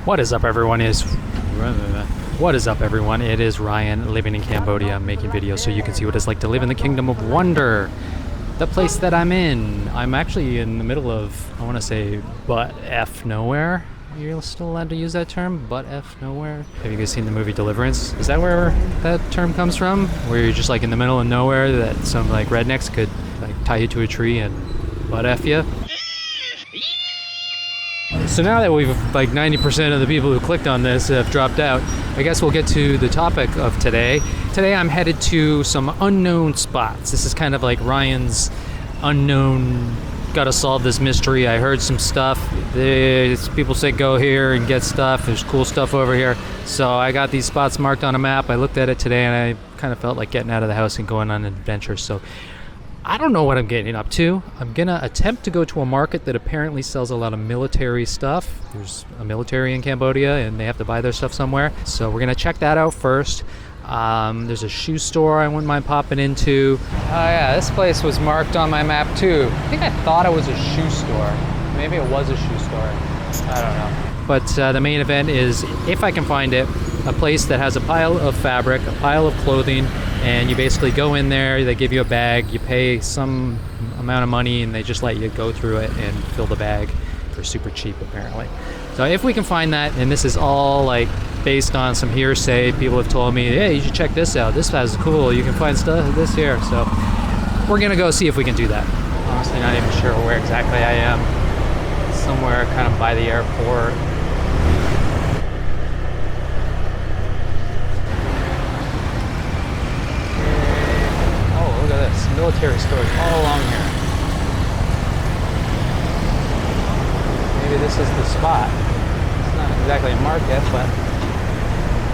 What is up, everyone? What is up, everyone? It is Ryan, living in Cambodia, making videos so you can see what it's like to live in the Kingdom of Wonder, the place that I'm in. I'm actually in the middle of, I want to say, butt F nowhere. You're still allowed to use that term, butt F nowhere? Have you guys seen the movie Deliverance? Is that where that term comes from? Where you're just like in the middle of nowhere that some like rednecks could like tie you to a tree and butt F you? So now that we've like 90% of the people who clicked on this have dropped out, I guess we'll get to the topic of today. Today I'm headed to some unknown spots. This is kind of like Ryan's unknown, gotta solve this mystery. I heard some stuff. People say go here and get stuff. There's cool stuff over here. So I got these spots marked on a map. I looked at it today and I kind of felt like getting out of the house and going on an adventure. So I don't know what I'm getting up to. I'm gonna attempt to go to a market that apparently sells a lot of military stuff. There's a military in Cambodia and they have to buy their stuff somewhere. So we're gonna check that out first. There's a shoe store I wouldn't mind popping into. Oh yeah, this place was marked on my map too. I think I thought it was a shoe store. Maybe it was a shoe store. I don't know. But the main event is, if I can find it, a place that has a pile of fabric, a pile of clothing, and you basically go in there, they give you a bag, you pay some amount of money, and they just let you go through it and fill the bag for super cheap, apparently. So if we can find that, and this is all like based on some hearsay, people have told me, hey, you should check this out. This is cool. You can find stuff this here. So we're gonna go see if we can do that. Honestly, not even sure where exactly I am. Somewhere kind of by the airport. Military stores all along here. Maybe this is the spot. It's not exactly a market, but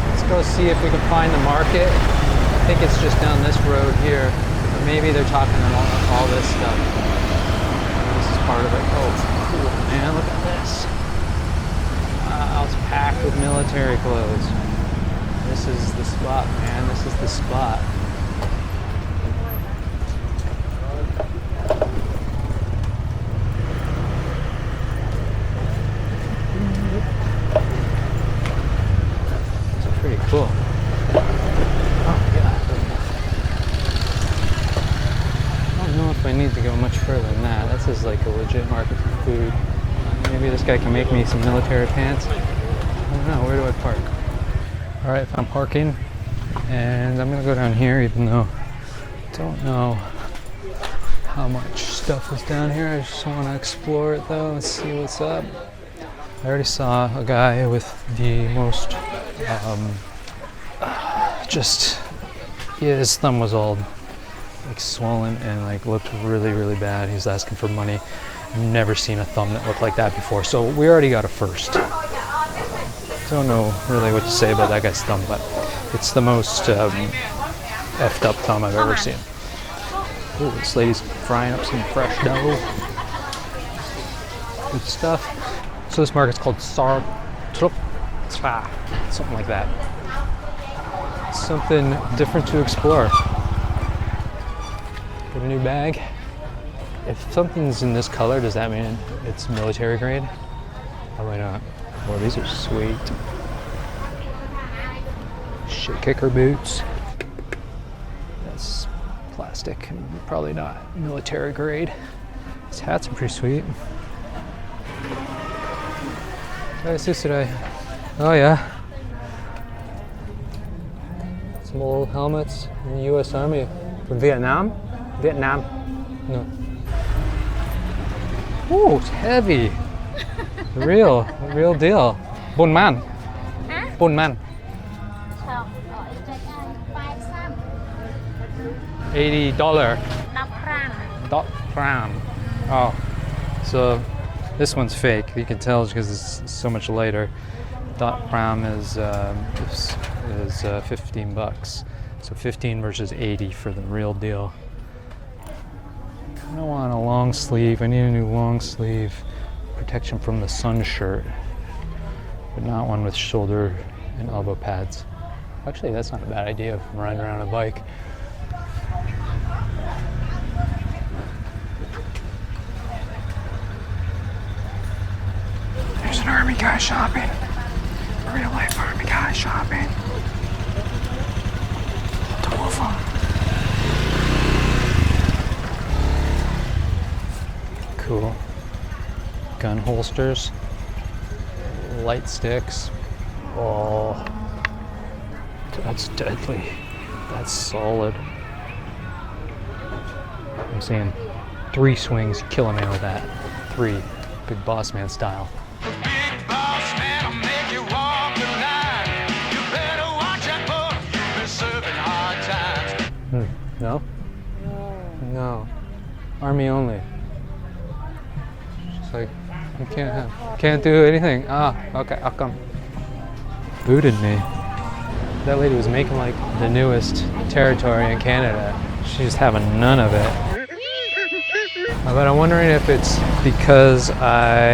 let's go see if we can find the market. I think it's just down this road here, but maybe they're talking about all this stuff. This is part of it. Oh, cool, man, look at this. Wow, it's packed with military clothes. This is the spot, man. This is the spot. Cool. Oh, yeah. I don't know if I need to go much further than that. This is like a legit market for food. Maybe this guy can make me some military pants. I don't know. Where do I park? All right, I'm parking, and I'm gonna go down here, even though I don't know how much stuff is down here. I just want to explore it though and see what's up. I already saw a guy with the most his thumb was all like swollen and like looked really bad. He was asking for money. I've never seen a thumb that looked like that before, so we already got a first. Don't know really what to say about that guy's thumb, but it's the most effed up thumb I've ever seen. Ooh, this lady's frying up some fresh dough. Good stuff. So this market's called 𝖚𝓑𝓂, something like that. Something different to explore. Get a new bag. If something's in this color, does that mean it's military grade? Probably not. Well, these are sweet. Shit kicker boots. That's plastic and probably not military grade. These hats are pretty sweet. 𝖚𝓑𝓂. Oh yeah. Some old helmets in the U.S. Army. From Vietnam? Vietnam. No. Ooh, it's heavy. Real deal. Bun man. Bun man. $80. $10. Oh, so this one's fake. You can tell because it's so much lighter. $10 is 15 bucks. So 15 versus 80 for the real deal. I don't want a long sleeve. I need a new long sleeve protection from the sun shirt, but not one with shoulder and elbow pads. Actually, that's not a bad idea if I'm riding around a bike. There's an army guy shopping. Real life army guy shopping. Two of them. Cool. Gun holsters. Light sticks. Oh, that's deadly. That's solid. I'm seeing 3 swings, kill a man with that. 3, big boss man style. Big boss man, I'll make you walk the line. You better watch out, boy. You've been serving hard times. No? No. Army only. She's like, you can't do anything. Ah, okay, I'll come. Booted me. That lady was making like the newest territory in Canada. She's having none of it. But I'm wondering if it's because I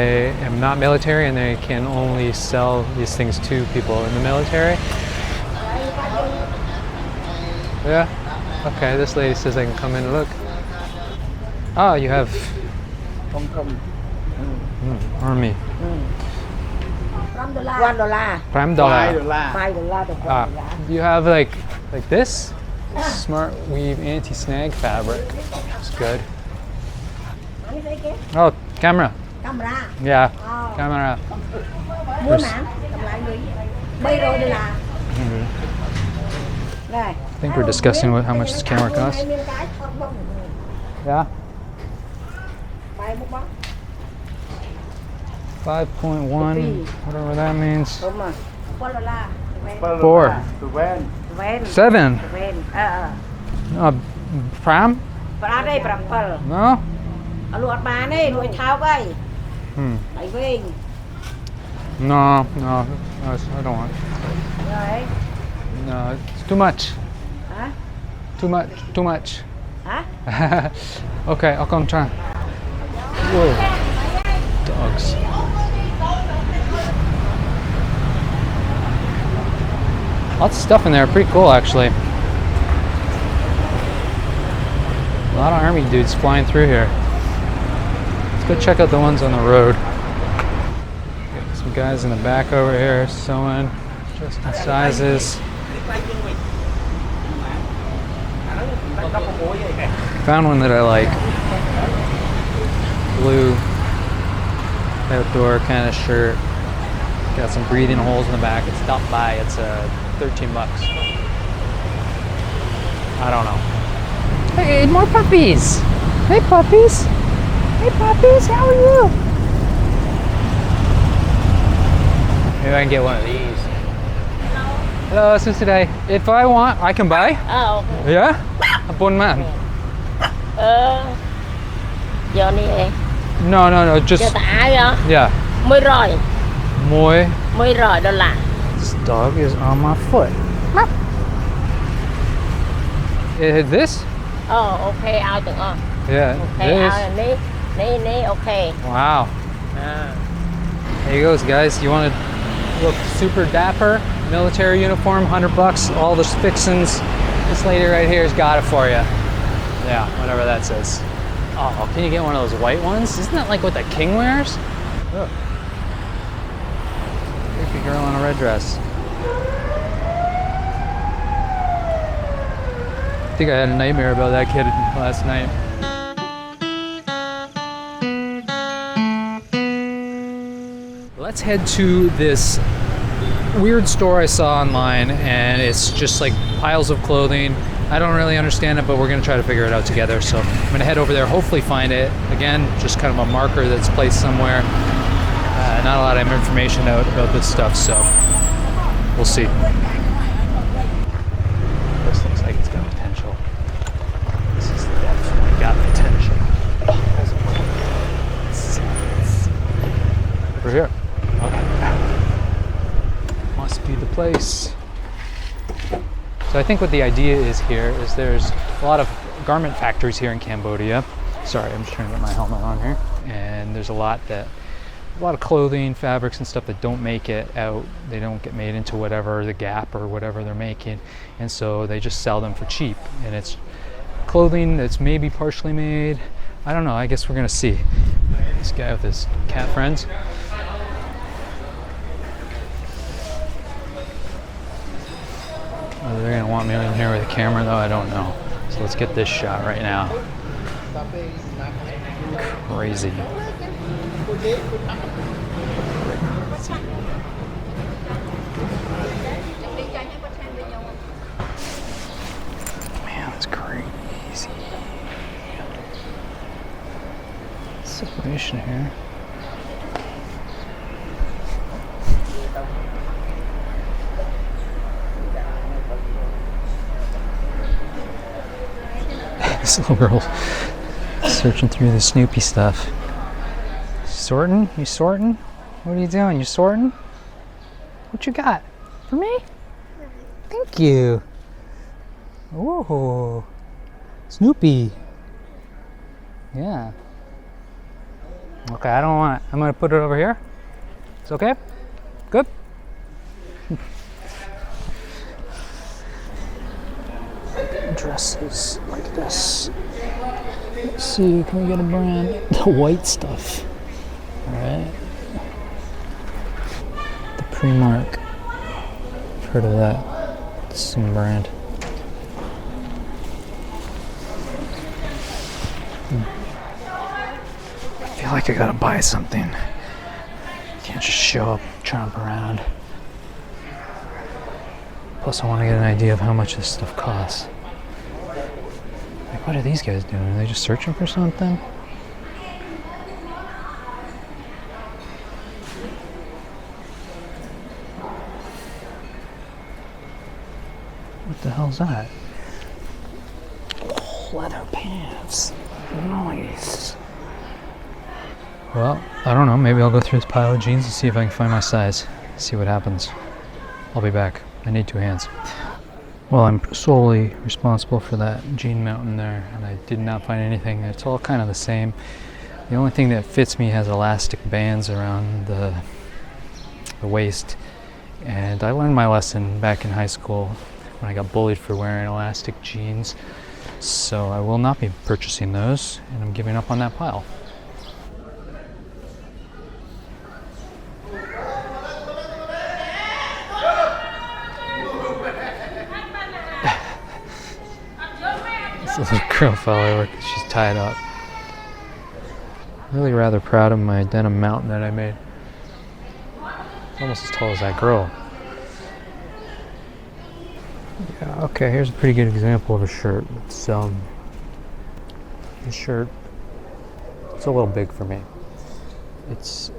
am not military and they can only sell these things to people in the military. Yeah? Okay, this lady says I can come in and look. Oh, you have army. $1. $5. You have like this smart weave anti-snag fabric. It's good. Oh, camera. Yeah, camera. I think we're discussing how much this camera costs. Yeah. 5.1, whatever that means. 4. 7. Pram? No? No, I don't want it. No, it's too much. Too much. Okay, I'll come try. Whoa. Dogs. Lots of stuff in there, pretty cool actually. A lot of army dudes flying through here. Let's go check out the ones on the road. Got some guys in the back over here sewing, just in sizes. Found one that I like. Blue outdoor kind of shirt. Got some breathing holes in the back. It's Stop By. It's $13. I don't know. Hey, more puppies. Hey, puppies. Hey, puppies. How are you? Maybe I can get one of these. Hello, 𝖚𝓑𝓂. If I want, I can buy. Oh. Yeah? A bun man. Johnny. No, just. Yeah. $10. This dog is on my foot. This? Oh, okay, Yeah. okay, okay. Wow. There you goes, guys. You want to look super dapper? Military uniform, $100. All the fixins. This lady right here has got it for you. Yeah, whatever that says. Oh, can you get one of those white ones? Isn't that like what the king wears? Oh. Creepy girl in a red dress. I think I had a nightmare about that kid last night. Let's head to this weird store I saw online, and it's just like piles of clothing. I don't really understand it, but we're gonna try to figure it out together. So I'm gonna head over there, hopefully find it. Again, just kind of a marker that's placed somewhere. Not a lot of information out about this stuff, so we'll see. This looks like it's got potential. This is definitely got potential. Over here. Okay. Must be the place. So I think what the idea is here is there's a lot of garment factories here in Cambodia. Sorry, I'm just trying to get my helmet on here. And there's a lot of clothing, fabrics and stuff that don't make it out. They don't get made into whatever the Gap or whatever they're making. And so they just sell them for cheap. And it's clothing that's maybe partially made. I don't know, I guess we're gonna see. This guy with his cat friends. Whether they're gonna want me in here with a camera though, I don't know. So let's get this shot right now. Crazy. Man, that's crazy. Situation here. This little girl searching through the Snoopy stuff. Sorting? You sorting? What are you doing? You sorting? What you got? For me? Thank you. Oh, Snoopy. Yeah. Okay, I don't want it. I'm gonna put it over here. It's okay? Good? Dresses like this. Let's see, can we get a brand? The white stuff. Alright. The Primark. I've heard of that. It's some brand. I feel like I gotta buy something. Can't just show up, tromp around. Plus I want to get an idea of how much this stuff costs. Like, what are these guys doing? Are they just searching for something? What the hell's that? Leather pants. Nice. Well, I don't know. Maybe I'll go through this pile of jeans and see if I can find my size. See what happens. I'll be back. I need 2 hands. Well, I'm solely responsible for that jean mountain there, and I did not find anything. It's all kind of the same. The only thing that fits me has elastic bands around the waist, and I learned my lesson back in high school when I got bullied for wearing elastic jeans. So I will not be purchasing those, and I'm giving up on that pile. This little girl fell over because she's tied up. Really rather proud of my denim mountain that I made. It's almost as tall as that girl. Yeah, okay, here's a pretty good example of a shirt. It's this shirt, it's a little big for me. It's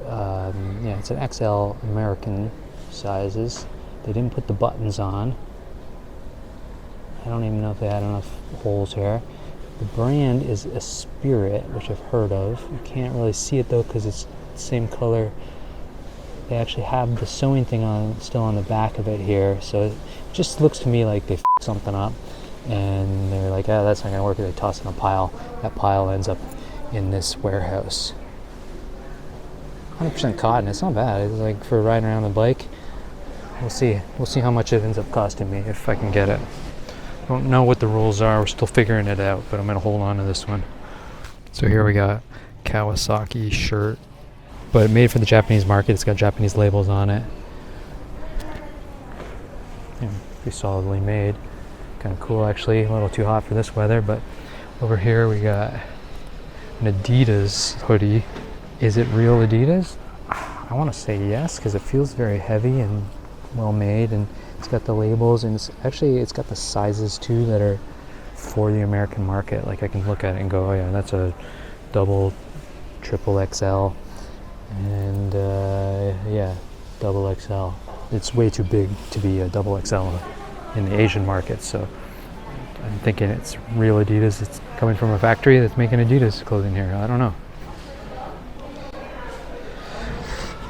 it's an XL American sizes. They didn't put the buttons on. I don't even know if they had enough holes here. The brand is 𝖚𝓑𝓑, which I've heard of. You can't really see it though because it's the same color. They actually have the sewing thing on still on the back of it here, so it just looks to me like they f***ed something up and they're like, oh, that's not gonna work. They toss it in a pile. That pile ends up in this warehouse. 100% cotton. It's not bad. It's like for riding around the bike. We'll see how much it ends up costing me if I can get it. Don't know what the rules are. We're still figuring it out, but I'm gonna hold on to this one. So here we got Kawasaki shirt, but made for the Japanese market. It's got Japanese labels on it. Yeah, pretty solidly made. Kind of cool actually. A little too hot for this weather, but over here we got an Adidas hoodie. Is it real Adidas? I want to say yes, because it feels very heavy and well made, and it's got the labels, and it's got the sizes too that are for the American market. Like I can look at it and go, oh yeah, that's a double, triple XL, and yeah, double XL. It's way too big to be a double XL in the Asian market, so I'm thinking it's real Adidas. It's coming from a factory that's making Adidas clothing here. I don't know.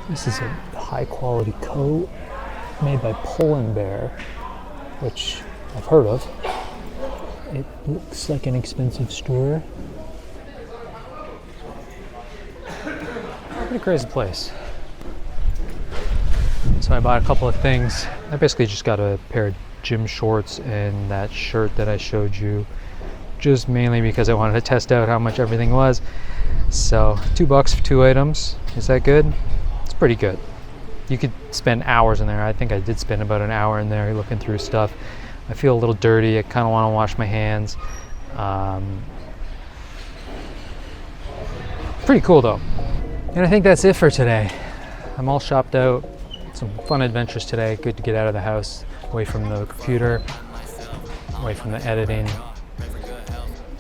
This is a high quality coat made by Pull&Bear, which I've heard of. It looks like an expensive store. Pretty crazy place. So I bought a couple of things. I basically just got a pair of gym shorts and that shirt that I showed you, just mainly because I wanted to test out how much everything was. So $2 for 2 items. Is that good? It's pretty good. You could spend hours in there. I think I did spend about an hour in there looking through stuff. I feel a little dirty. I kind of want to wash my hands. Pretty cool though. And I think that's it for today. I'm all shopped out. Some fun adventures today. Good to get out of the house, away from the computer, away from the editing.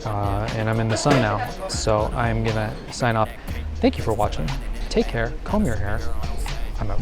And I'm in the sun now, so I'm gonna sign off. Thank you for watching. Take care. Comb your hair. I'm out.